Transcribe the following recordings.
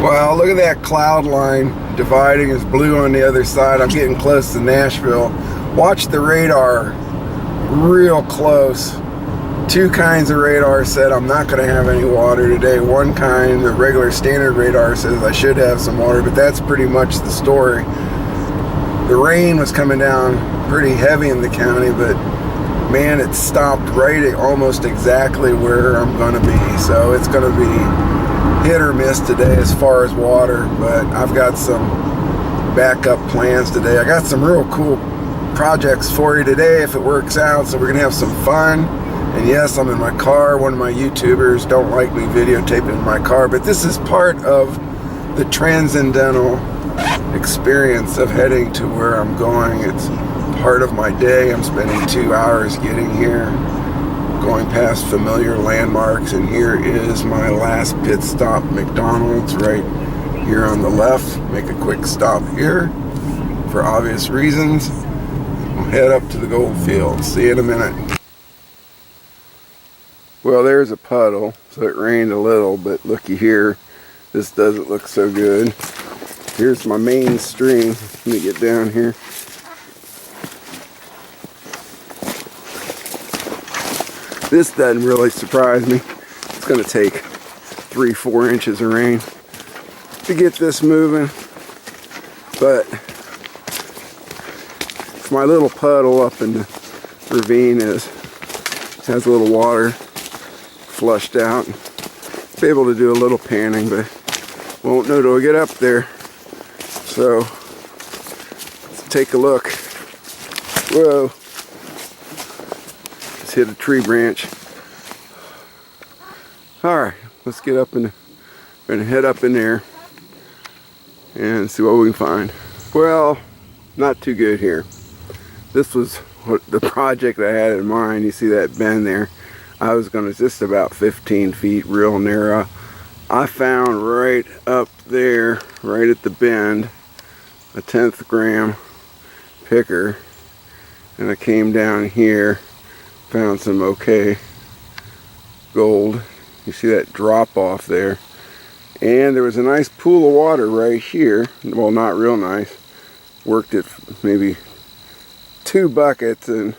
Well, look at that cloud line dividing. Is blue on the other side. I'm getting close to Nashville. Watch the radar real close. Two kinds of radar said I'm not going to have any water today. One kind, the regular standard radar, says I should have some water, but that's pretty much the story. The rain was coming down pretty heavy in the county, but man, it stopped right at almost exactly where I'm going to be. So it's going to be hit or miss today as far as water, but I've got some backup plans today. I got some real cool projects for you today if it works out, so we're gonna have some fun. And yes, I'm in my car. One of my YouTubers don't like me videotaping in my car, but this is part of the transcendental experience of heading to where I'm going. It's part of my day. I'm spending 2 hours getting here, going past familiar landmarks, and here is my last pit stop, McDonald's, right here on the left. Make a quick stop here for obvious reasons. We'll head up to the gold field. See you in a minute. Well, there's a puddle, so it rained a little, but looky here, this doesn't look so good. Here's my main stream. Let me get down here. This doesn't really surprise me. It's going to take 3-4 inches of rain to get this moving, but my little puddle up in the ravine has a little water flushed out. Be able to do a little panning, but won't know till I get up there. So let's take a look. Whoa. Hit a tree branch. Alright, let's get up and head up in there and see what we can find. Well, not too good here. This was what the project I had in mind. You see that bend there? I was going to just about 15 feet, real narrow. I found right up there, right at the bend, a 1/10 gram picker, and I came down here, found some okay gold. You see that drop off there, and there was a nice pool of water right here. Well, not real nice. Worked it maybe 2 buckets, and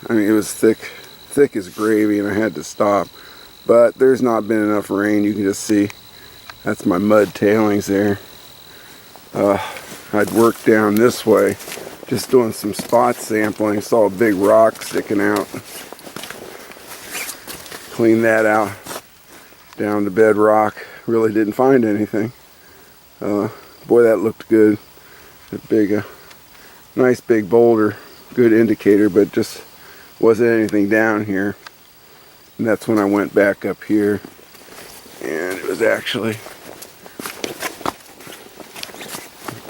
I mean, it was thick as gravy, and I had to stop. But there's not been enough rain. You can just see that's my mud tailings there. I'd worked down this way, just doing some spot sampling. Saw a big rock sticking out. Cleaned that out down to bedrock. Really didn't find anything. Boy, that looked good. A big, nice big boulder, good indicator, but just wasn't anything down here. And that's when I went back up here, and it was actually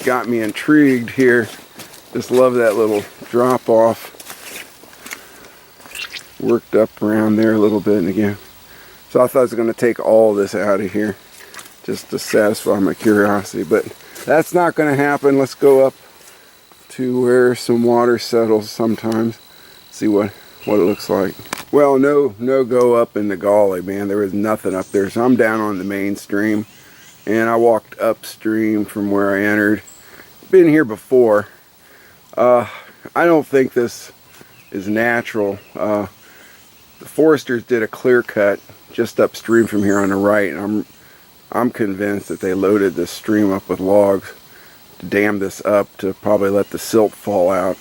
got me intrigued here. Just love that little drop off. Worked up around there a little bit, and again, so I thought I was going to take all this out of here just to satisfy my curiosity, but that's not going to happen. Let's go up to where some water settles sometimes, see what it looks like. Well, no go up in the gully, man. There was nothing up there, so I'm down on the main stream, and I walked upstream from where I entered. Been here before. I don't think this is natural. The foresters did a clear cut just upstream from here on the right, and I'm convinced that they loaded this stream up with logs to dam this up to probably let the silt fall out.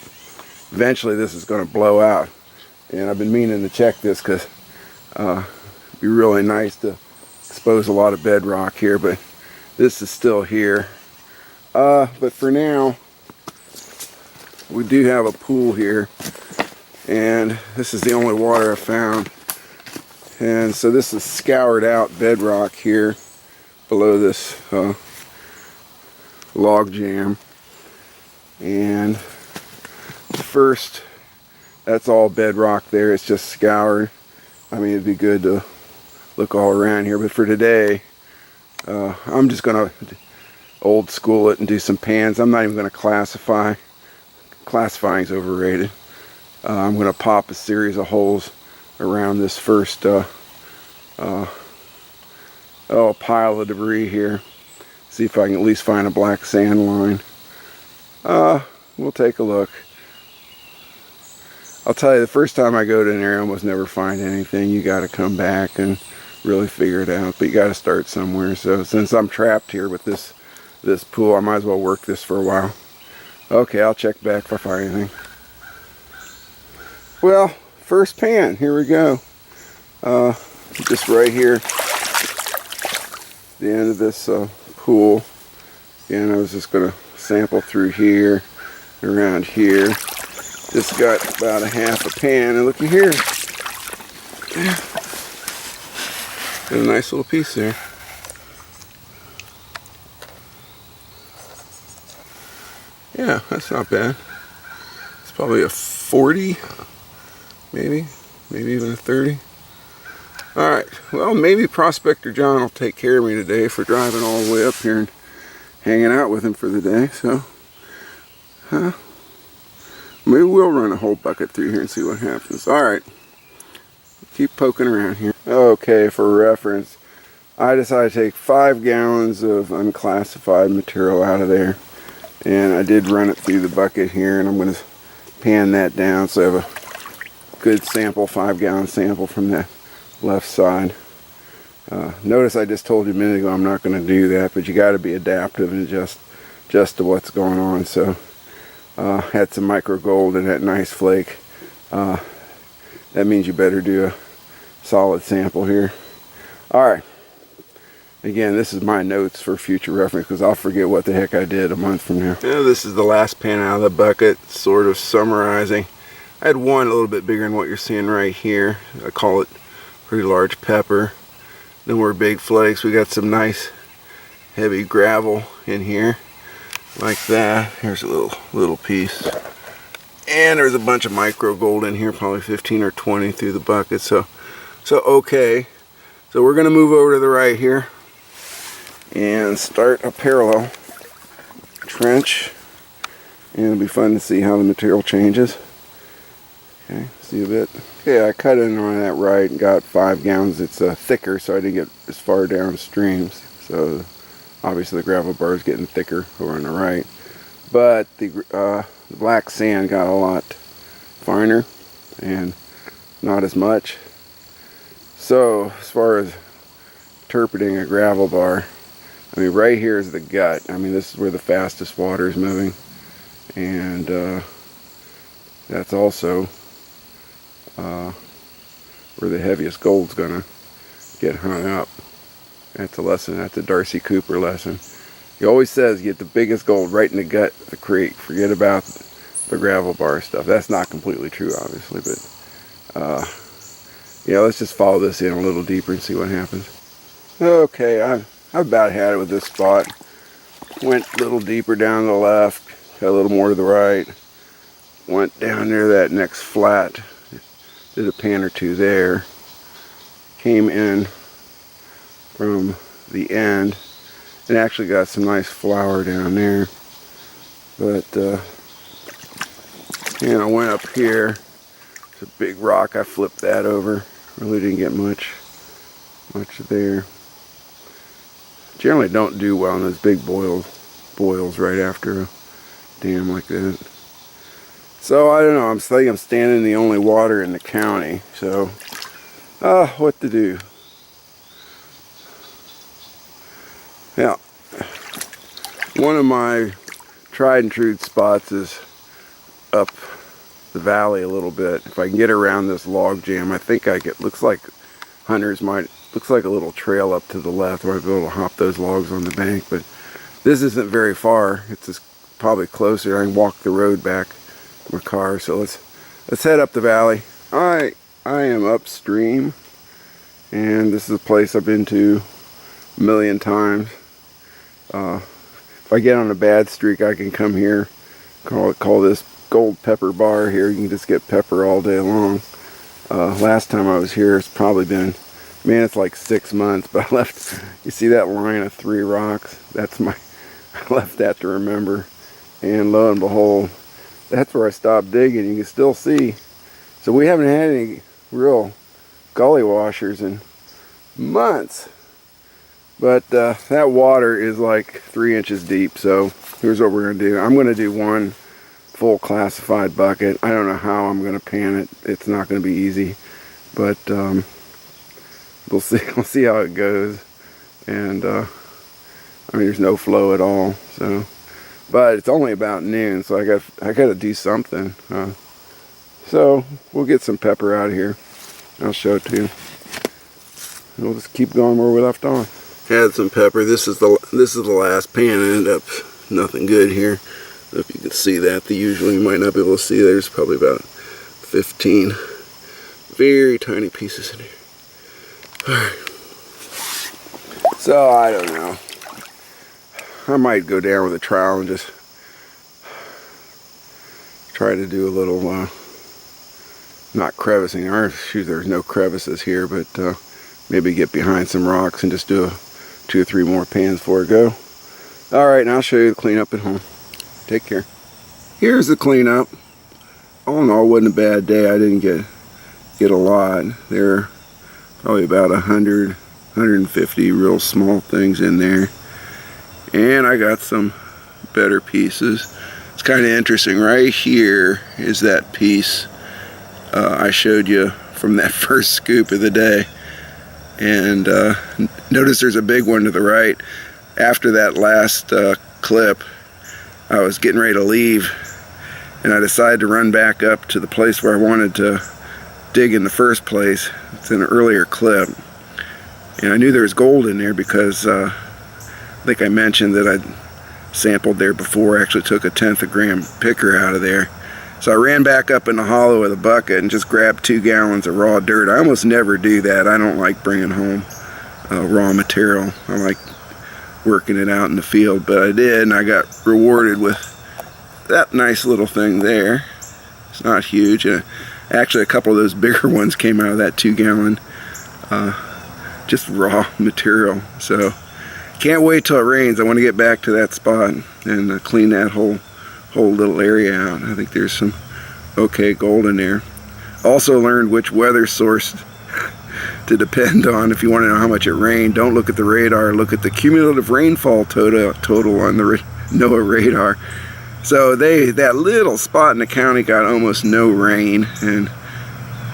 Eventually this is going to blow out, and I've been meaning to check this because it'd be really nice to expose a lot of bedrock here, but this is still here. But for now, we do have a pool here, and this is the only water I found. And so this is scoured out bedrock here below this log jam, and the first, that's all bedrock there. It's just scoured. I mean, it'd be good to look all around here, but for today I'm just gonna old school it and do some pans. I'm not even gonna classify. Classifying's overrated. I'm gonna pop a series of holes around this first a pile of debris here. See if I can at least find a black sand line. We'll take a look. I'll tell you, the first time I go to an area, I almost never find anything. You got to come back and really figure it out, but you got to start somewhere. So since I'm trapped here with this pool, I might as well work this for a while. Okay, I'll check back if I find anything. Well, first pan, here we go. Just right here, the end of this pool. Again, I was just going to sample through here, around here. Just got about a half a pan, and looky here. Got a nice little piece there. Yeah, that's not bad. It's probably a 40, maybe even a 30. Alright, well, maybe Prospector John will take care of me today for driving all the way up here and hanging out with him for the day, so maybe we'll run a whole bucket through here and see what happens. Alright, keep poking around here. Okay, for reference, I decided to take 5 gallons of unclassified material out of there, and I did run it through the bucket here, and I'm going to pan that down so I have a good sample, 5-gallon sample from that left side. Notice I just told you a minute ago I'm not going to do that, but you got to be adaptive and adjust to what's going on. So had some micro gold in that nice flake. That means you better do a solid sample here. Alright, again, this is my notes for future reference because I'll forget what the heck I did a month from now. Yeah, this is the last pan out of the bucket, sort of summarizing. I had one a little bit bigger than what you're seeing right here. I call it pretty large pepper. No more big flakes. We got some nice heavy gravel in here like that. Here's a little piece, and there's a bunch of micro gold in here, probably 15 or 20 through the bucket. So okay, so we're gonna move over to the right here and start a parallel trench, and it'll be fun to see how the material changes. Okay, see a bit. Okay, I cut in on that right and got 5 gallons. It's thicker, so I didn't get as far downstream. So obviously the gravel bar is getting thicker over on the right. But the black sand got a lot finer and not as much. So as far as interpreting a gravel bar, I mean, right here is the gut. I mean, this is where the fastest water is moving. And that's also where the heaviest gold's gonna get hung up. That's a lesson. That's a Darcy Cooper lesson. He always says get the biggest gold right in the gut of the creek. Forget about the gravel bar stuff. That's not completely true, obviously, but yeah, let's just follow this in a little deeper and see what happens. Okay, I've about had it with this spot. Went a little deeper down to the left, got a little more to the right. Went down near that next flat. Did a pan or two there, came in from the end, and actually got some nice flour down there. But and I went up here. It's a big rock. I flipped that over. Really didn't get much there. Generally don't do well in those big boils right after a dam like that. So I don't know, I'm thinking I'm standing in the only water in the county, so what to do? Yeah, one of my tried and true spots is up the valley a little bit. If I can get around this log jam, I think I get, looks like hunters might, looks like a little trail up to the left. I might be able to hop those logs on the bank, but this isn't very far. It's just probably closer. I can walk the road back my car. So let's head up the valley. I am upstream, and this is a place I've been to a million times. If I get on a bad streak, I can come here, call this gold pepper bar here. You can just get pepper all day long. Last time I was here, it's probably been, man, it's like 6 months, but I left, you see that line of 3 rocks? That's I left that to remember, and lo and behold, that's where I stopped digging. You can still see. So we haven't had any real gully washers in months. But that water is like 3 inches deep, so here's what we're going to do. I'm going to do one full classified bucket. I don't know how I'm going to pan it. It's not going to be easy, but we'll see. We'll see how it goes. And I mean, there's no flow at all. So, but it's only about noon, so I got to do something. So we'll get some pepper out of here. I'll show it to you. We'll just keep going where we left off. Had some pepper. This is the last pan. I ended up nothing good here. I don't know if you can see that. Usually you might not be able to see. There's probably about 15 very tiny pieces in here. Alright. So I don't know. I might go down with a trowel and just try to do a little not crevicing. There's no crevices here, but maybe get behind some rocks and just do 2 or 3 more pans before I go. Alright, and I'll show you the cleanup at home. Take care. Here's the cleanup. All in all, it wasn't a bad day. I didn't get a lot. There are probably about 100, 150 real small things in there. And I got some better pieces. It's kind of interesting. Right here is that piece I showed you from that first scoop of the day. And notice there's a big one to the right. After that last clip, I was getting ready to leave, and I decided to run back up to the place where I wanted to dig in the first place. It's an earlier clip, and I knew there was gold in there because I think I mentioned that I'd sampled there before. I actually took a 1/10 of a gram picker out of there. So I ran back up in the hollow with a bucket and just grabbed 2 gallons of raw dirt. I almost never do that. I don't like bringing home raw material. I like working it out in the field, but I did, and I got rewarded with that nice little thing there. It's not huge. Actually, a couple of those bigger ones came out of that 2-gallon just raw material. So can't wait till it rains. I want to get back to that spot and clean that whole little area out. I think there's some okay gold in there. Also learned which weather source to depend on if you want to know how much it rained. Don't look at the radar, look at the cumulative rainfall total on the NOAA radar. So that little spot in the county got almost no rain, and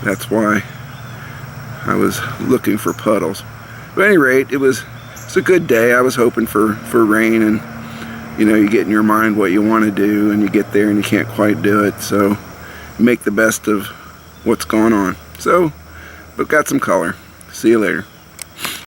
that's why I was looking for puddles. But at any rate, it's a good day. I was hoping for rain, and you know, you get in your mind what you want to do, and you get there and you can't quite do it, so make the best of what's going on. So, but got some color. See you later.